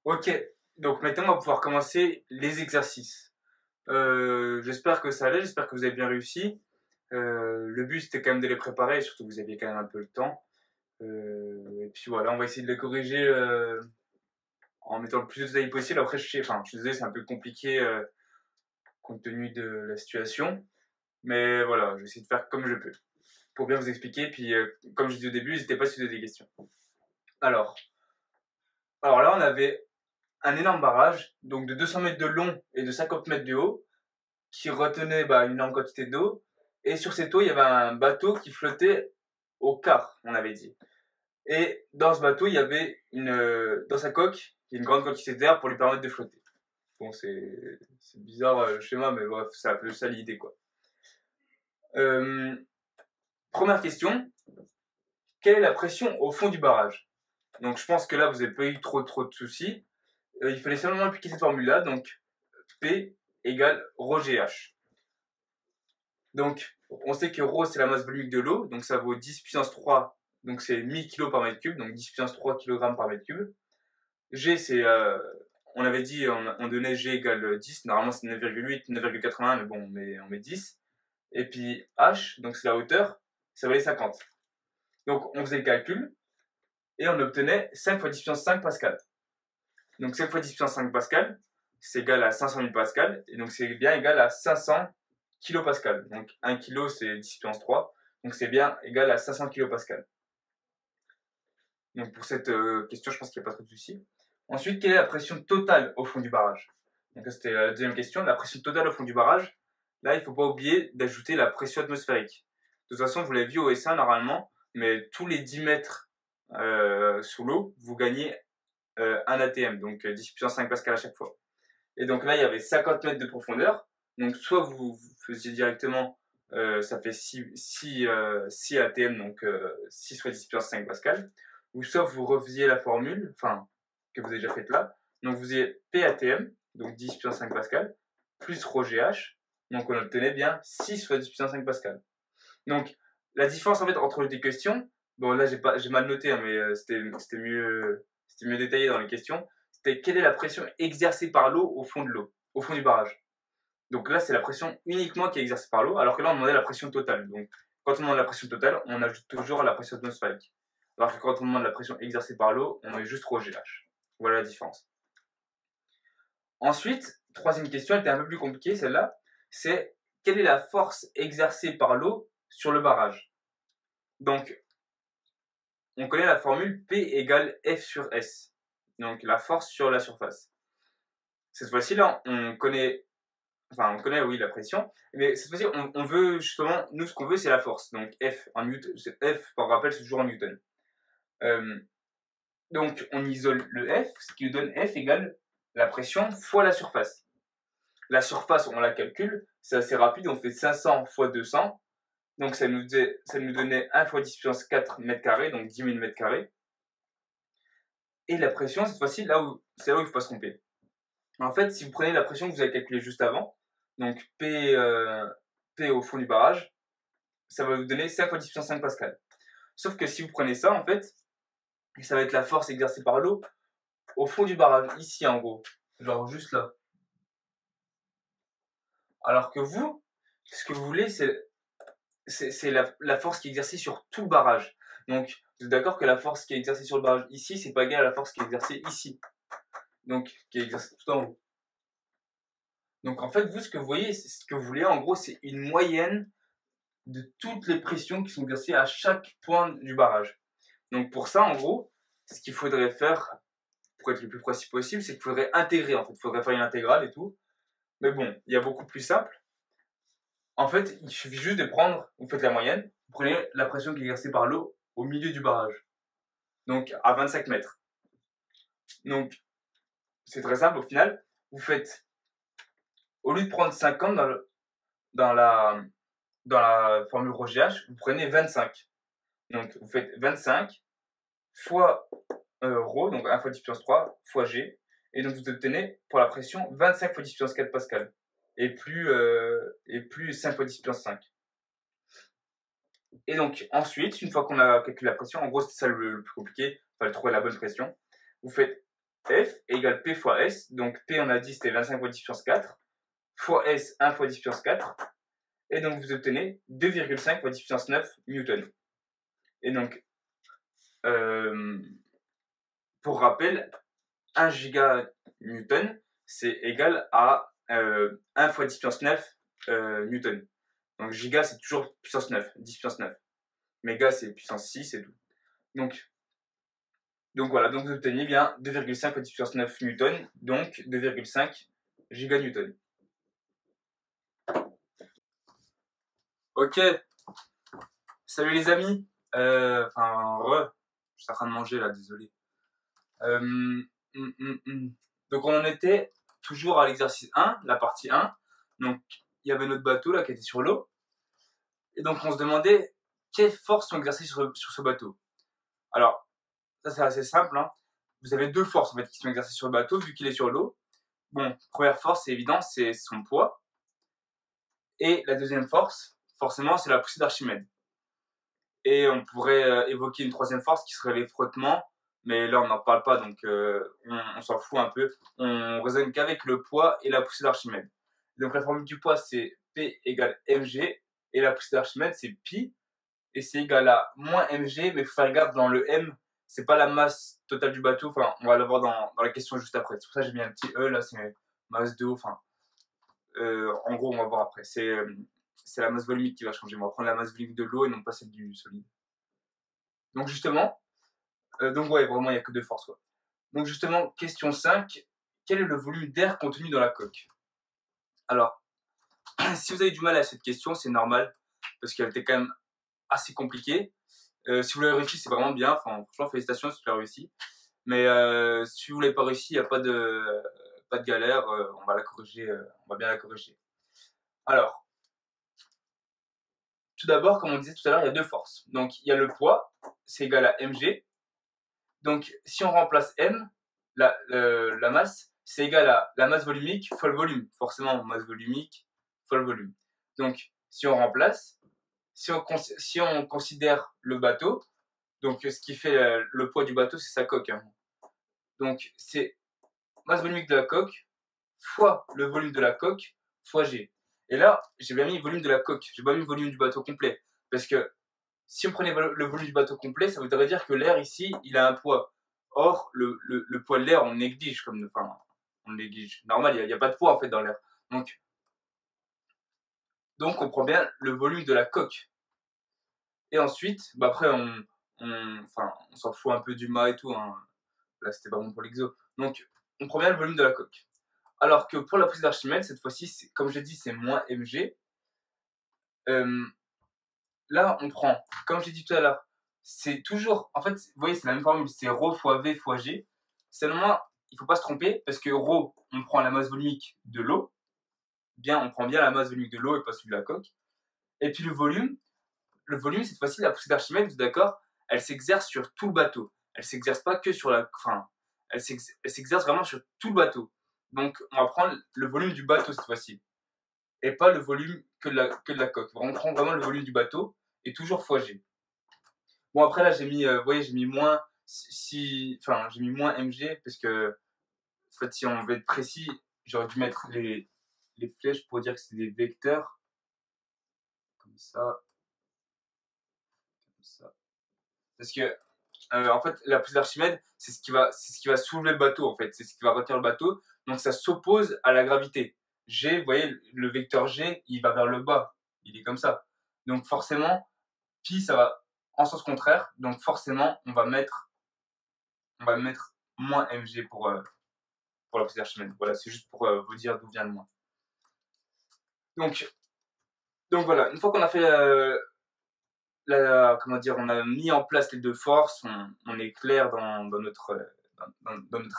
Ok, donc maintenant on va pouvoir commencer les exercices. J'espère que ça allait, j'espère que vous avez bien réussi. Le but c'était quand même de les préparer, et surtout vous aviez quand même un peu le temps. Et puis voilà, on va essayer de les corriger en mettant le plus de détails possible. Après, je suis désolé, c'est un peu compliqué compte tenu de la situation. Mais voilà, je vais essayer de faire comme je peux pour bien vous expliquer. Puis comme je disais au début, n'hésitez pas si vous avez des questions. Alors, alors là, on avait un énorme barrage, donc de 200 mètres de long et de 50 mètres de haut, qui retenait une énorme quantité d'eau. Et sur cette eau, il y avait un bateau qui flottait au quart, on avait dit. Et dans ce bateau, il y avait dans sa coque, une grande quantité d'air pour lui permettre de flotter. Bon, c'est bizarre le schéma, mais bref, c'est un peu ça l'idée, quoi. Euh, Première question, quelle est la pression au fond du barrage? Donc je pense que là, vous n'avez pas eu trop de soucis. Il fallait seulement appliquer cette formule-là, donc P égale ρGH. Donc, on sait que ρ, c'est la masse volumique de l'eau, donc ça vaut 10 puissance 3, donc c'est 1000 kg par mètre cube, donc 10 puissance 3 kg par mètre cube. G, on avait dit, on donnait G égale 10, normalement c'est 9,8, 9,81, mais bon, on met 10. Et puis H, donc c'est la hauteur, ça valait 50. Donc, on faisait le calcul, et on obtenait 5 fois 10 puissance 5 pascal. Donc, 5 fois 10 puissance 5 pascal, c'est égal à 500 000 pascal, et donc c'est bien égal à 500 kilopascal. Donc 1 kg c'est 10 puissance 3, donc c'est bien égal à 500 kilopascal. Donc pour cette question, je pense qu'il n'y a pas trop de soucis. Ensuite, quelle est la pression totale au fond du barrage? Donc c'était la deuxième question, la pression totale au fond du barrage. Là, il ne faut pas oublier d'ajouter la pression atmosphérique. De toute façon, vous l'avez vu au S1 normalement, mais tous les 10 mètres sous l'eau, vous gagnez 1 ATM, donc 10 puissance 5 pascal à chaque fois. Et donc là, il y avait 50 mètres de profondeur. Donc soit vous faisiez directement, ça fait 6 ATM, donc 6 fois 10 puissance 5 pascal. Ou soit vous refaisiez la formule, enfin, que vous avez déjà faite là. Donc vous faisiez PATM, donc 10 puissance 5 pascal, plus ρGH. Donc on obtenait bien 6 fois 10 puissance 5 pascal. Donc la différence en fait entre les deux questions, bon là j'ai mal noté, hein, mais c'était mieux détaillé dans les questions. C'était quelle est la pression exercée par l'eau au fond de l'eau, au fond du barrage. Donc là c'est la pression uniquement qui est exercée par l'eau, alors que là on demandait la pression totale. Donc quand on demande la pression totale, on ajoute toujours la pression atmosphérique. Alors que quand on demande la pression exercée par l'eau, on met juste ρGH. Voilà la différence. Ensuite, troisième question, elle était un peu plus compliquée celle-là, c'est quelle est la force exercée par l'eau sur le barrage. Donc on connaît la formule P égale F sur S, donc la force sur la surface. Cette fois-ci là, on connaît oui la pression, mais cette fois-ci on veut justement, nous ce qu'on veut c'est la force, donc F en Newton, F par rappel c'est toujours en Newton. Donc on isole le F, ce qui nous donne F égale la pression fois la surface. La surface on la calcule, c'est assez rapide, on fait 500 fois 200, donc ça nous donnait 1 fois 10 puissance 4 mètres carrés, donc 10 000 mètres carrés. Et la pression, cette fois-ci, c'est là où il ne faut pas se tromper. En fait, si vous prenez la pression que vous avez calculée juste avant, donc P au fond du barrage, ça va vous donner 5 fois 10 puissance 5 pascal. Sauf que si vous prenez ça, en fait, ça va être la force exercée par l'eau au fond du barrage, ici en gros, genre juste là. Alors que vous, ce que vous voulez, c'est la force qui est exercée sur tout le barrage. Donc, vous êtes d'accord que la force qui est exercée sur le barrage ici, c'est pas égal à la force qui est exercée ici. Donc, qui est exercée tout en haut. Donc en fait, vous, ce que vous voyez, ce que vous voulez, en gros, c'est une moyenne de toutes les pressions qui sont exercées à chaque point du barrage. Donc pour ça, en gros, ce qu'il faudrait faire, pour être le plus précis possible, c'est qu'il faudrait intégrer, en fait. Il faudrait faire une intégrale et tout. Mais bon, il y a beaucoup plus simple. En fait, il suffit juste de prendre, vous faites la moyenne, vous prenez la pression qui est exercée par l'eau au milieu du barrage. Donc à 25 mètres. Donc c'est très simple au final. Vous faites, au lieu de prendre 50 dans la formule ρGH, vous prenez 25. Donc, vous faites 25 fois ρ, donc 1 fois 10 puissance 3 fois G. Et donc, vous obtenez pour la pression 25 fois 10 puissance 4 pascal. Et plus 5 fois 10 puissance 5. Et donc, ensuite, une fois qu'on a calculé la pression, en gros, c'est ça le plus compliqué, il fallait trouver la bonne pression. Vous faites F égale P fois S. Donc P, on a dit, c'était 25 fois 10 puissance 4, fois S, 1 fois 10 puissance 4. Et donc vous obtenez 2,5 fois 10 puissance 9 newton. Et donc, pour rappel, 1 giganewton, c'est égal à 1 fois 10 puissance 9 newton. Donc giga, c'est toujours puissance 9, 10 puissance 9. Méga, c'est puissance 6 et tout. Donc voilà, donc vous obtenez bien 2,5 fois 10 puissance 9 newton, donc 2,5 giganewton. Ok, salut les amis. Je suis en train de manger là, désolé. Donc on en était toujours à l'exercice 1, la partie 1. Donc il y avait notre bateau là qui était sur l'eau. Et donc on se demandait quelles forces sont exercées sur ce bateau. Alors, ça c'est assez simple. Hein. Vous avez deux forces en fait qui sont exercées sur le bateau vu qu'il est sur l'eau. Bon, première force, c'est évident, c'est son poids. Et la deuxième force, forcément, c'est la poussée d'Archimède. Et on pourrait évoquer une troisième force qui serait les frottements, mais là on n'en parle pas, donc on s'en fout un peu. On raisonne qu'avec le poids et la poussée d'Archimède. Donc la formule du poids c'est P égale mg, et la poussée d'Archimède c'est pi, et c'est égal à moins mg, mais il faut faire gaffe, dans le m, c'est pas la masse totale du bateau, enfin on va le voir dans la question juste après. C'est pour ça que j'ai mis un petit E, là c'est masse de eau, enfin en gros on va voir après. C'est la masse volumique qui va changer. On va prendre la masse volumique de l'eau et non pas celle du solide. Donc justement, ouais, vraiment il n'y a que deux forces. Quoi. Donc justement, question 5, quel est le volume d'air contenu dans la coque? Alors, si vous avez du mal à cette question, c'est normal, parce qu'elle était quand même assez compliquée. Si vous l'avez réussi, c'est vraiment bien, enfin franchement félicitations si vous l'avez réussi. Mais si vous ne l'avez pas réussi, il n'y a pas de galère, on va la corriger, on va bien la corriger. Alors, tout d'abord, comme on disait tout à l'heure, il y a deux forces. Donc il y a le poids, c'est égal à mg. Donc si on remplace m, la masse, c'est égal à la masse volumique fois le volume. Forcément, masse volumique fois le volume. Donc si on remplace, si on considère le bateau, donc ce qui fait le poids du bateau, c'est sa coque. Hein. Donc c'est masse volumique de la coque fois le volume de la coque fois g. Et là, j'ai bien mis le volume de la coque, j'ai pas mis le volume du bateau complet. Parce que si on prenait le volume du bateau complet, ça voudrait dire que l'air ici, il a un poids. Or, le poids de l'air, on néglige. On néglige. Normal, il n'y a pas de poids en fait dans l'air. Donc, on prend bien le volume de la coque. Et ensuite, après, on s'en fout un peu du mât et tout. Hein. Là, c'était pas bon pour l'exo. Donc, on prend bien le volume de la coque. Alors que pour la poussée d'Archimède, cette fois-ci, comme j'ai dit, c'est moins mg. Là, on prend, comme j'ai dit tout à l'heure, c'est toujours, en fait, vous voyez, c'est la même formule, c'est ρ fois V fois G. Seulement, il ne faut pas se tromper, parce que ρ, on prend la masse volumique de l'eau. On prend bien la masse volumique de l'eau et pas celui de la coque. Et puis le volume, cette fois-ci, la poussée d'Archimède, vous êtes d'accord, elle s'exerce sur tout le bateau. Elle s'exerce pas que sur elle s'exerce vraiment sur tout le bateau. Donc, on va prendre le volume du bateau cette fois-ci. Et pas le volume que de la coque. On prend vraiment le volume du bateau et toujours fois G. Bon, après là, j'ai mis, vous voyez, j'ai mis moins, j'ai mis moins mg parce que, en fait, si on veut être précis, j'aurais dû mettre les flèches pour dire que c'est des vecteurs. Comme ça. Comme ça. Parce que, en fait, la poussée d'Archimède, c'est ce qui va soulever le bateau, en fait. C'est ce qui va retenir le bateau. Donc, ça s'oppose à la gravité. G, vous voyez, le vecteur G, il va vers le bas. Il est comme ça. Donc, forcément, pi, ça va en sens contraire. Donc, forcément, on va mettre moins mg pour la poussée d'Archimède. Voilà, c'est juste pour vous dire d'où vient le moins. Donc voilà, une fois qu'on a fait on a mis en place les deux forces, on est clair dans notre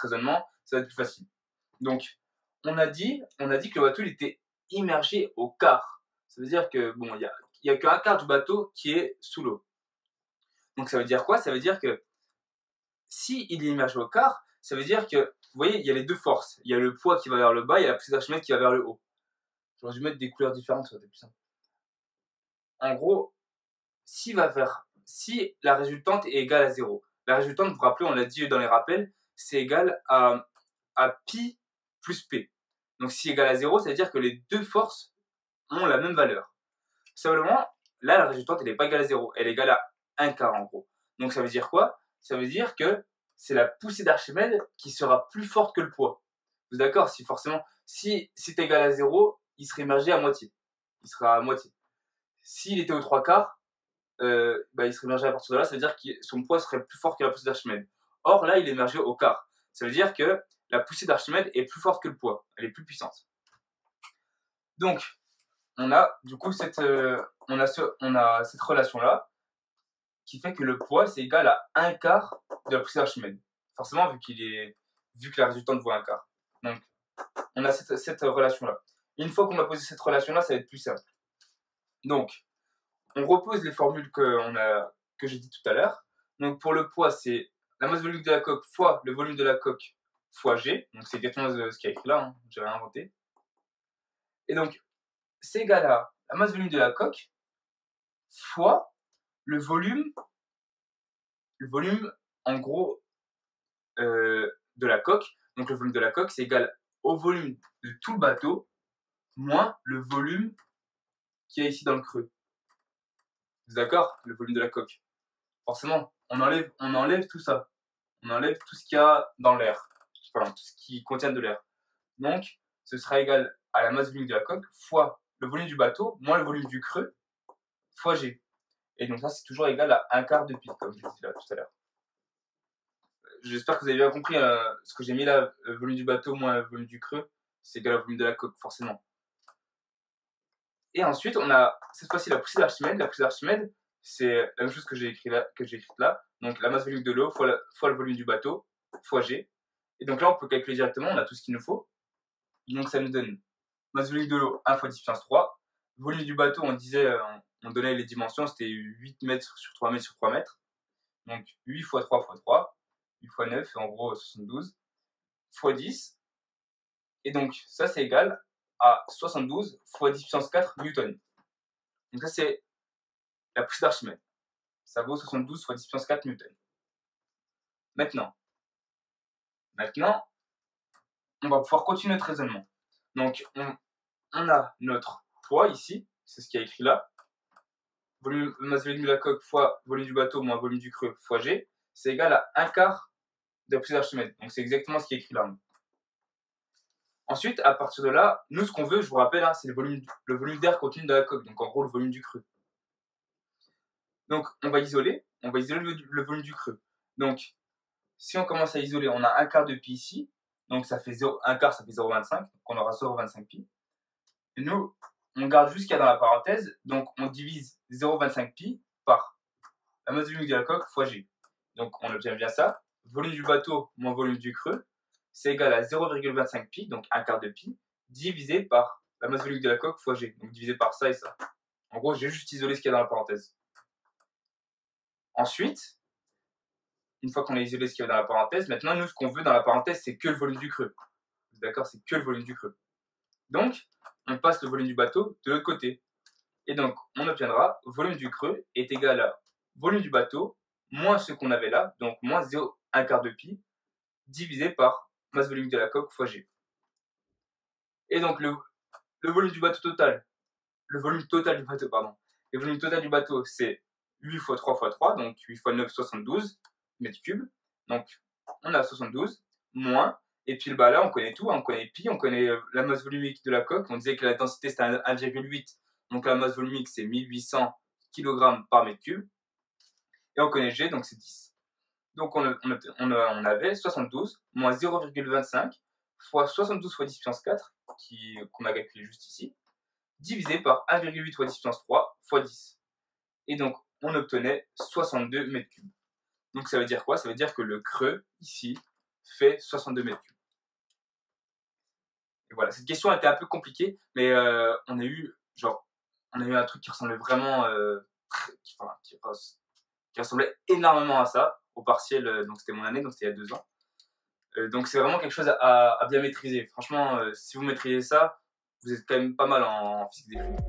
raisonnement, ça va être plus facile. Donc, on a dit que le bateau il était immergé au quart. Ça veut dire que bon, il y a qu'un quart du bateau qui est sous l'eau. Donc ça veut dire quoi? Ça veut dire que si il est immergé au quart, ça veut dire que, vous voyez, il y a les deux forces. Il y a le poids qui va vers le bas, il y a la poussée d'Archimède qui va vers le haut. J'aurais dû mettre des couleurs différentes, ça aurait été plus simple. En gros, si la résultante est égale à 0. La résultante, vous vous rappelez, on l'a dit dans les rappels, c'est égal à pi plus p. Donc si égal à 0, ça veut dire que les deux forces ont la même valeur. Simplement, là, la résultante, elle n'est pas égale à 0, elle est égale à 1 quart en gros. Donc ça veut dire quoi? Ça veut dire que c'est la poussée d'Archimède qui sera plus forte que le poids. Vous êtes d'accord? Si forcément, si c'est égal à 0, il serait émergé à moitié. Il sera à moitié. S'il était aux 3 quarts, il serait émergé à partir de là, ça veut dire que son poids serait plus fort que la poussée d'Archimède. Or là, il est émergé au quart. Ça veut dire que la poussée d'Archimède est plus forte que le poids, elle est plus puissante. Donc, on a du coup cette relation-là qui fait que le poids c'est égal à 1 quart de la poussée d'Archimède. Forcément, vu que la résultante vaut 1 quart. Donc, on a cette relation-là. Une fois qu'on a posé cette relation-là, ça va être plus simple. Donc, on repose les formules que j'ai dit tout à l'heure. Donc, pour le poids, c'est la masse volumique de la coque fois le volume de la coque fois G. Donc, c'est exactement ce qu'il y a écrit là, hein, j'ai rien inventé. Et donc, c'est égal à la masse volumique de la coque fois le volume en gros de la coque. Donc, le volume de la coque, c'est égal au volume de tout le bateau moins le volume qu'il y a ici dans le creux. Vous êtes d'accord? Le volume de la coque. Forcément, on enlève tout ça. On enlève tout ce qu'il y a dans l'air. Enfin, tout ce qui contient de l'air. Donc, ce sera égal à la masse volumique de la coque fois le volume du bateau moins le volume du creux fois G. Et donc ça, c'est toujours égal à 1 quart de pi, comme je l'ai dit là tout à l'heure. J'espère que vous avez bien compris ce que j'ai mis là, le volume du bateau moins le volume du creux, c'est égal au volume de la coque, forcément. Et ensuite, on a cette fois-ci la poussée d'Archimède. La poussée d'Archimède, c'est la même chose que j'ai écrite là. Donc la masse volumique de l'eau fois le volume du bateau fois G. Et donc là, on peut calculer directement, on a tout ce qu'il nous faut. Donc ça nous donne masse volumique de l'eau 1 fois 10 puissance 3. Volume du bateau, on donnait les dimensions, c'était 8 mètres sur 3 mètres sur 3 mètres. Donc 8 fois 3 fois 3, 8 fois 9, en gros 72, fois 10. Et donc ça, c'est égal à 72 fois 10 puissance 4 newtons. Donc ça, c'est la poussée d'Archimède. Ça vaut 72 fois 10 puissance 4 newtons. Maintenant, on va pouvoir continuer notre raisonnement. Donc, on a notre poids ici, c'est ce qui est écrit là. Masse volume de la coque fois volume du bateau moins volume du creux fois G, c'est égal à 1 quart de la poussée d'Archimède. Donc, c'est exactement ce qui est écrit là. Ensuite, à partir de là, nous, ce qu'on veut, je vous rappelle, c'est le volume d'air contenu dans la coque, donc en gros, le volume du creux. Donc, on va isoler le volume du creux. Donc, si on commence à isoler, on a 1 quart de pi ici, donc ça fait 1 quart, ça fait 0,25, donc on aura 0,25 pi. Et nous, on garde juste ce qu'il y a dans la parenthèse, donc on divise 0,25 pi par la masse volumique de la coque fois G. Donc on obtient bien ça. Volume du bateau moins volume du creux, c'est égal à 0,25 pi, donc 1 quart de pi, divisé par la masse volumique de la coque fois G. Donc divisé par ça et ça. En gros, j'ai juste isolé ce qu'il y a dans la parenthèse. Ensuite, une fois qu'on a isolé ce qu'il y a dans la parenthèse, maintenant, nous, ce qu'on veut dans la parenthèse, c'est que le volume du creux. D'accord? C'est que le volume du creux. Donc, on passe le volume du bateau de l'autre côté. Et donc, on obtiendra volume du creux est égal à volume du bateau moins ce qu'on avait là, donc moins 1 quart de pi, divisé par masse volumique de la coque fois G. Et donc, le volume du bateau total, le volume total du bateau, c'est 8 fois 3 fois 3, donc 8 fois 9, 72 mètres cubes. Donc, on a 72, moins, et puis là, on connaît tout, on connaît pi, on connaît la masse volumique de la coque, on disait que la densité c'était 1,8, donc la masse volumique c'est 1800 kg par mètre cube, et on connaît G, donc c'est 10. Donc on avait 72 moins 0,25 fois 72 fois 10 puissance 4, qu'on a calculé juste ici, divisé par 1,8 fois 10 puissance 3 fois 10. Et donc, on obtenait 62 mètres cubes. Donc, ça veut dire quoi? Ça veut dire que le creux, ici, fait 62 mètres cubes. Et voilà, cette question a été un peu compliquée, mais on a eu un truc qui ressemblait vraiment, qui ressemblait énormément à ça, au partiel, donc c'était mon année, donc c'était il y a 2 ans. Donc, c'est vraiment quelque chose à bien maîtriser. Franchement, si vous maîtrisez ça, vous êtes quand même pas mal en physique des fluides.